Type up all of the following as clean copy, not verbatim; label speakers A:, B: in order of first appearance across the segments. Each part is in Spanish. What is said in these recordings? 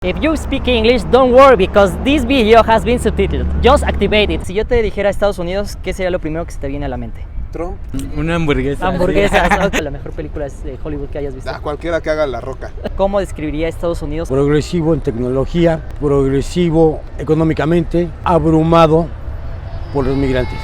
A: If you speak English, don't worry because this video has been subtitled. Just activate it. Si yo te dijera Estados Unidos, ¿qué sería lo primero que se te viene a la mente?
B: Trump.
C: Una hamburguesa.
A: Hamburguesas. La mejor película es de Hollywood que hayas visto.
B: Cualquiera que haga La Roca.
A: ¿Cómo describiría Estados Unidos?
D: Progresivo en tecnología, progresivo económicamente, abrumado por los migrantes.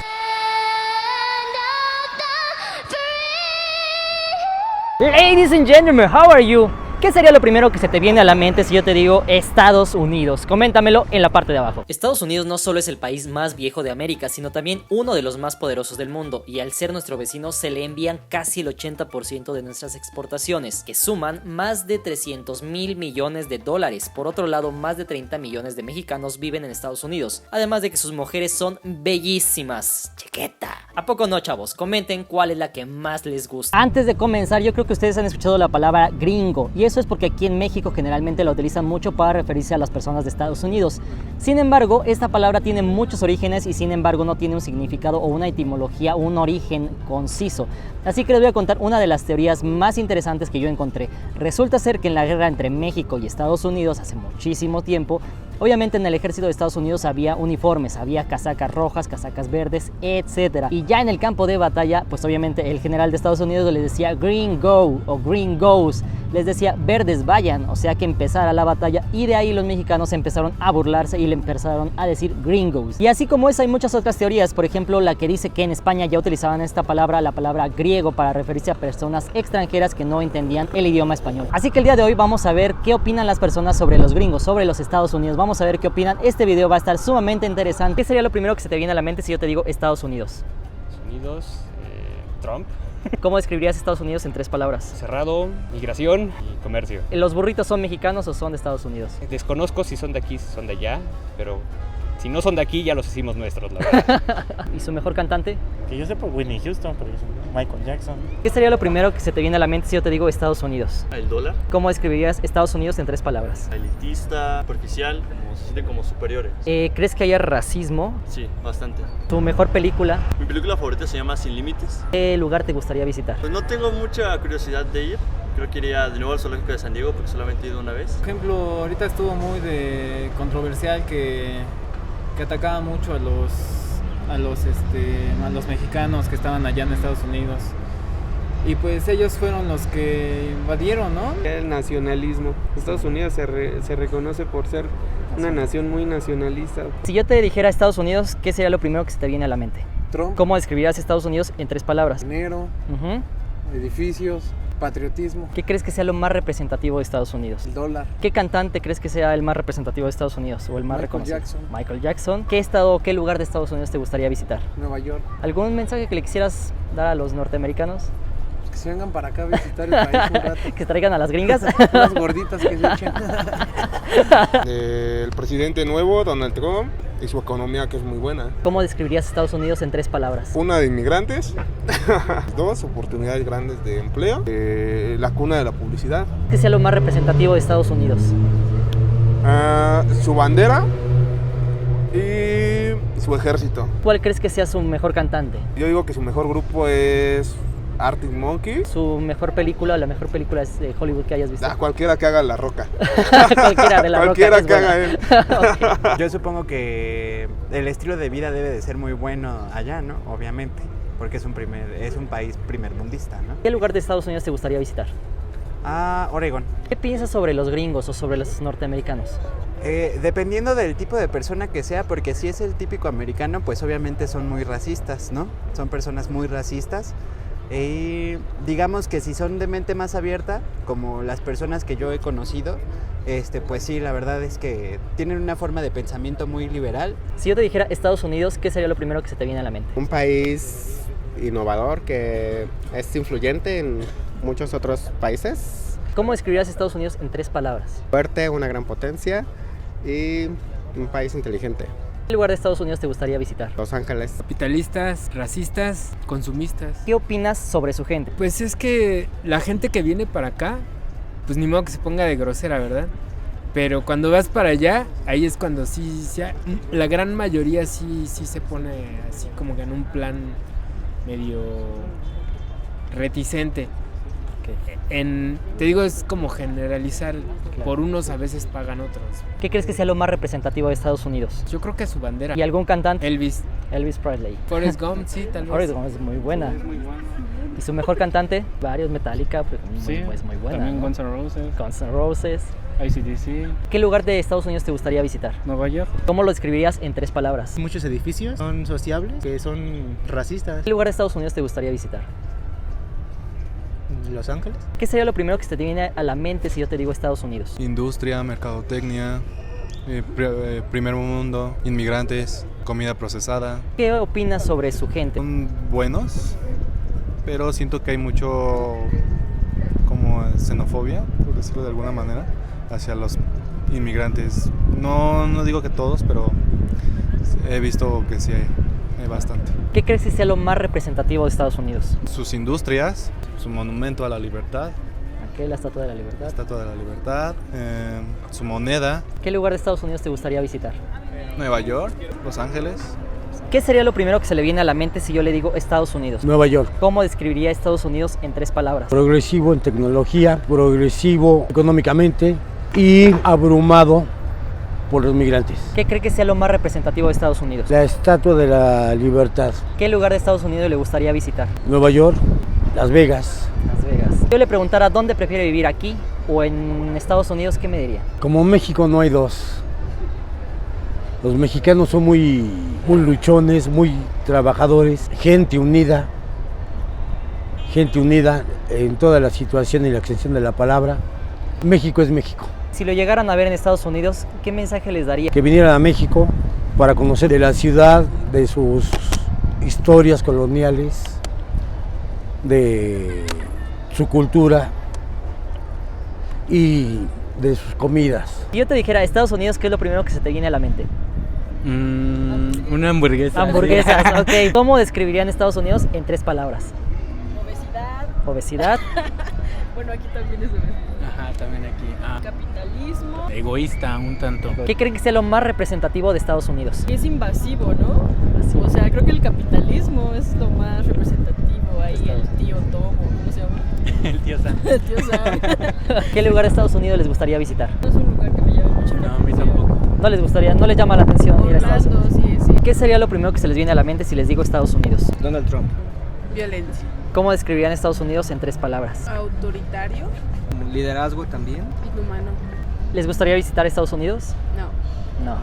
A: Ladies and gentlemen, how are you? ¿Qué sería lo primero que se te viene a la mente si yo te digo Estados Unidos? Coméntamelo en la parte de abajo. Estados Unidos no solo es el país más viejo de América, sino también uno de los más poderosos del mundo, y al ser nuestro vecino se le envían casi el 80% de nuestras exportaciones, que suman más de 300,000 millones de dólares. Por otro lado, más de 30 millones de mexicanos viven en Estados Unidos, además de que sus mujeres son bellísimas. Chiqueta. ¿A poco no, chavos? Comenten cuál es la que más les gusta. Antes de comenzar, yo creo que ustedes han escuchado la palabra gringo, y eso es porque aquí en México generalmente la utilizan mucho para referirse a las personas de Estados Unidos. Sin embargo, esta palabra tiene muchos orígenes y sin embargo no tiene un significado o una etimología o un origen conciso. Así que les voy a contar una de las teorías más interesantes que yo encontré. Resulta ser que en la guerra entre México y Estados Unidos hace muchísimo tiempo, obviamente en el ejército de Estados Unidos había uniformes, había casacas rojas, casacas verdes, etc. Y ya en el campo de batalla, pues obviamente el general de Estados Unidos les decía green go o green goes, les decía verdes vayan, o sea que empezara la batalla, y de ahí los mexicanos empezaron a burlarse y le empezaron a decir gringos. Y así como esa hay muchas otras teorías, por ejemplo la que dice que en España ya utilizaban esta palabra, la palabra griego, para referirse a personas extranjeras que no entendían el idioma español. Así que el día de hoy vamos a ver qué opinan las personas sobre los gringos, sobre los Estados Unidos. Vamos a ver qué opinan. Este video va a estar sumamente interesante. ¿Qué sería lo primero que se te viene a la mente si yo te digo Estados Unidos?
C: Trump.
A: ¿Cómo describirías Estados Unidos en 3 palabras?
C: Cerrado, migración y comercio.
A: ¿Los burritos son mexicanos o son de Estados Unidos?
C: Desconozco si son de aquí, si son de allá, pero si no son de aquí ya los hicimos nuestros, la verdad.
A: ¿Y su mejor cantante?
E: Que yo sepa, Whitney Houston, pero Michael Jackson.
A: ¿Qué sería lo primero que se te viene a la mente si yo te digo Estados Unidos?
F: El dólar,
A: ¿Cómo describirías Estados Unidos en 3 palabras?
F: elitista, superficial, como se siente como superiores.
A: ¿Crees que haya racismo?
F: Sí, bastante.
A: ¿Tu mejor película?
F: Mi película favorita se llama Sin Límites.
A: ¿Qué lugar te gustaría visitar?
F: Pues no tengo mucha curiosidad de ir. Creo que iría de nuevo al zoológico de San Diego porque solamente he ido una vez.
G: Por ejemplo, ahorita estuvo muy controversial que atacaba mucho a los mexicanos que estaban allá en Estados Unidos. Y pues ellos fueron los que invadieron, ¿no?
B: El nacionalismo. Estados Unidos se reconoce por ser una nación muy nacionalista.
A: Si yo te dijera Estados Unidos, ¿qué sería lo primero que se te viene a la mente?
B: Trump,
A: ¿Cómo describirías Estados Unidos en 3 palabras?
B: dinero,
A: Ujú.
B: edificios, patriotismo,
A: ¿Qué crees que sea lo más representativo de Estados Unidos?
B: el dólar.
A: ¿Qué cantante crees que sea el más representativo de Estados Unidos o el más
B: Michael
A: reconocido?
B: Jackson.
A: Michael Jackson. ¿Qué estado o qué lugar de Estados Unidos te gustaría visitar?
B: Nueva York.
A: ¿Algún mensaje que le quisieras dar a los norteamericanos?
B: Pues que se vengan para acá a visitar el país un rato.
A: ¿Que traigan a las gringas?
B: Las gorditas que se echen.
H: El presidente nuevo, Donald Trump, y su economía, que es muy buena.
A: ¿Cómo describirías Estados Unidos en 3 palabras?
H: Una, de inmigrantes. 2, oportunidades grandes de empleo. La cuna de la publicidad.
A: ¿Qué sea lo más representativo de Estados Unidos?
H: Su bandera y su ejército.
A: ¿Cuál crees que sea su mejor cantante?
H: Yo digo que su mejor grupo es Arctic Monkeys.
A: ¿Su mejor película o la mejor película es de Hollywood que hayas visto?
H: Cualquiera que haga La Roca.
A: Cualquiera de la
H: Cualquiera
A: Roca
H: que
A: es
H: haga
A: buena.
H: él.
I: Yo supongo que el estilo de vida debe de ser muy bueno allá, ¿no? Obviamente, porque es un país primermundista, ¿no?
A: ¿Qué lugar de Estados Unidos te gustaría visitar?
I: Oregón.
A: ¿Qué piensas sobre los gringos o sobre los norteamericanos?
I: Dependiendo del tipo de persona que sea, porque si es el típico americano, pues obviamente son muy racistas, ¿no? Son personas muy racistas. Y digamos que si son de mente más abierta, como las personas que yo he conocido, pues sí, la verdad es que tienen una forma de pensamiento muy liberal.
A: Si yo te dijera Estados Unidos, ¿qué sería lo primero que se te viene a la mente?
J: Un país innovador que es influyente en muchos otros países.
A: ¿Cómo describirías Estados Unidos en 3 palabras?
J: Fuerte, una gran potencia y un país inteligente.
A: ¿Qué lugar de Estados Unidos te gustaría visitar?
J: Los Ángeles.
C: Capitalistas, racistas, consumistas.
A: ¿Qué opinas sobre su gente?
C: Pues es que la gente que viene para acá, pues ni modo que se ponga de grosera, ¿verdad? Pero cuando vas para allá, ahí es cuando sí la gran mayoría sí se pone así como que en un plan medio reticente. Te digo, es como generalizar. Por unos a veces pagan otros.
A: ¿Qué crees que sea lo más representativo de Estados Unidos?
C: Yo creo que su bandera.
A: ¿Y algún cantante?
C: Elvis
A: Presley.
C: Forrest Gump, sí, tal vez.
A: Forrest Gump es muy buena. ¿Y su mejor cantante? Varios, Metallica, pues muy buena.
K: También
A: ¿no?
K: Guns N' Roses.
A: Guns N' Roses.
K: AC/DC.
A: ¿Qué lugar de Estados Unidos te gustaría visitar?
K: Nueva York.
A: ¿Cómo lo describirías en 3 palabras?
L: Muchos edificios son sociables, que son racistas.
A: ¿Qué lugar de Estados Unidos te gustaría visitar?
L: Los Ángeles.
A: ¿Qué sería lo primero que se te viene a la mente si yo te digo Estados Unidos?
M: Industria, mercadotecnia, primer mundo, inmigrantes, comida procesada.
A: ¿Qué opinas sobre su gente?
M: Son buenos, pero siento que hay mucho como xenofobia, por decirlo de alguna manera, hacia los inmigrantes. No digo que todos, pero he visto que sí hay bastante.
A: ¿Qué crees que sea lo más representativo de Estados Unidos?
M: Sus industrias, su monumento a la libertad.
A: ¿Qué? La Estatua de la Libertad.
M: La Estatua de la Libertad, su moneda.
A: ¿Qué lugar de Estados Unidos te gustaría visitar?
M: Nueva York, Los Ángeles.
A: ¿Qué sería lo primero que se le viene a la mente si yo le digo Estados Unidos?
D: Nueva York.
A: ¿Cómo describiría Estados Unidos en 3 palabras?
D: Progresivo en tecnología, progresivo económicamente y abrumado por los migrantes.
A: ¿Qué cree que sea lo más representativo de Estados Unidos?
D: La Estatua de la Libertad.
A: ¿Qué lugar de Estados Unidos le gustaría visitar?
D: Nueva York, Las Vegas.
A: Las Vegas. Si yo le preguntara dónde prefiere vivir, aquí o en Estados Unidos, ¿qué me diría?
D: Como México no hay dos. Los mexicanos son muy luchones, muy trabajadores, gente unida en toda la situación y la extensión de la palabra. México es México.
A: Si lo llegaran a ver en Estados Unidos, ¿qué mensaje les daría?
D: Que vinieran a México para conocer de la ciudad, de sus historias coloniales, de su cultura y de sus comidas.
A: Si yo te dijera Estados Unidos, ¿qué es lo primero que se te viene a la mente?
K: Una hamburguesa.
A: Hamburguesas, ok. ¿Cómo describirían Estados Unidos en 3 palabras? Obesidad.
N: Bueno, aquí también es obesidad.
K: Ajá, también aquí.
N: Capitalismo.
K: Egoísta, un tanto.
A: ¿Qué creen que sea lo más representativo de Estados Unidos?
N: Y es invasivo, ¿no? O sea, creo que el capitalismo es lo más representativo. Ahí el tío Tomo, ¿cómo se llama?
K: El tío Sam.
N: El tío Sam.
A: ¿Qué lugar de Estados Unidos les gustaría visitar?
N: No es un lugar que me llame mucho la
K: No, a mí tampoco.
A: ¿No les gustaría, no les llama la atención ir a Estados Unidos?
N: Sí, sí.
A: ¿Qué sería lo primero que se les viene a la mente si les digo Estados Unidos?
L: Donald Trump.
N: Violencia.
A: ¿Cómo describirían Estados Unidos en 3 palabras?
N: Autoritario.
L: Liderazgo también.
N: Inhumano.
A: ¿Les gustaría visitar Estados Unidos?
N: No.
A: No.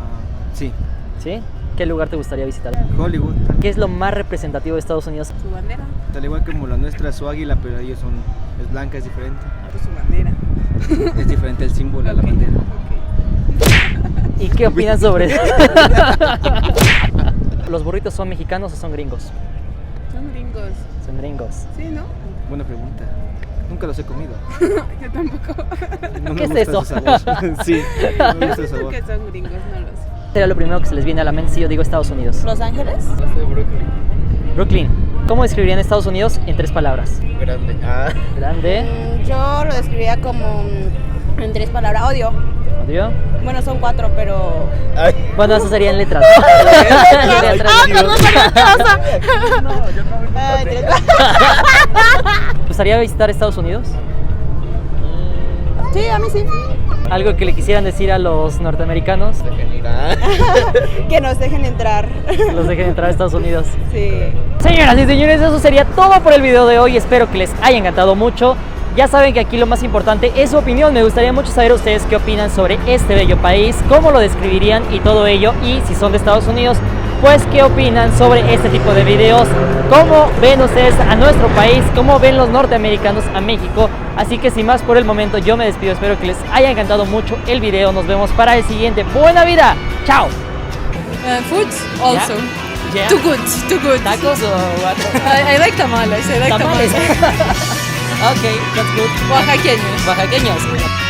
L: Sí.
A: ¿Sí? ¿Qué lugar te gustaría visitar?
L: Hollywood.
A: ¿Qué es lo más representativo de Estados Unidos?
N: Su bandera.
L: Al igual como la nuestra, su águila, pero ellos es blanca, es diferente.
N: Pues su bandera.
L: Es diferente el símbolo de la bandera.
A: ¿Y qué opinan sobre eso? ¿Los burritos son mexicanos o son gringos?
N: Son gringos.
A: Son gringos.
N: Sí, ¿no?
L: Buena pregunta. Nunca los he comido.
N: Yo tampoco.
L: No
A: ¿Qué
L: me
A: es
L: gusta
A: eso?
L: su sabor. Sí, no me gusta el
N: Creo
L: sabor.
N: que son gringos, no lo sé.
A: ¿Qué sería lo primero que se les viene a la mente si yo digo Estados Unidos?
N: ¿Los Ángeles?
A: Brooklyn. ¿Cómo describirían Estados Unidos en 3 palabras?
L: Grande.
A: Grande.
N: Yo lo describiría como en 3 palabras. Odio.
A: ¿Odio?
N: Bueno, son 4, pero...
A: Bueno, eso serían letras.
N: perdón,
A: ¿Te gustaría visitar Estados Unidos?
N: Sí, a mí sí.
A: ¿Algo que le quisieran decir a los norteamericanos?
N: Que nos dejen entrar.
A: Que los dejen entrar a Estados Unidos.
N: Sí.
A: Señoras y señores, eso sería todo por el video de hoy. Espero que les haya encantado mucho. Ya saben que aquí lo más importante es su opinión. Me gustaría mucho saber ustedes qué opinan sobre este bello país, cómo lo describirían y todo ello. Y si son de Estados Unidos, pues qué opinan sobre este tipo de videos. Cómo ven ustedes a nuestro país, cómo ven los norteamericanos a México. Así que sin más por el momento yo me despido. Espero que les haya encantado mucho el video. Nos vemos para el siguiente. ¡Buena vida! ¡Chao!
N: Food also.
A: Yeah.
N: Too good, too good.
A: ¿Tacos o what?
N: I like tamales, I like tamales.
A: Okay, that's good.
N: Oaxaqueños.
A: Oaxaqueños.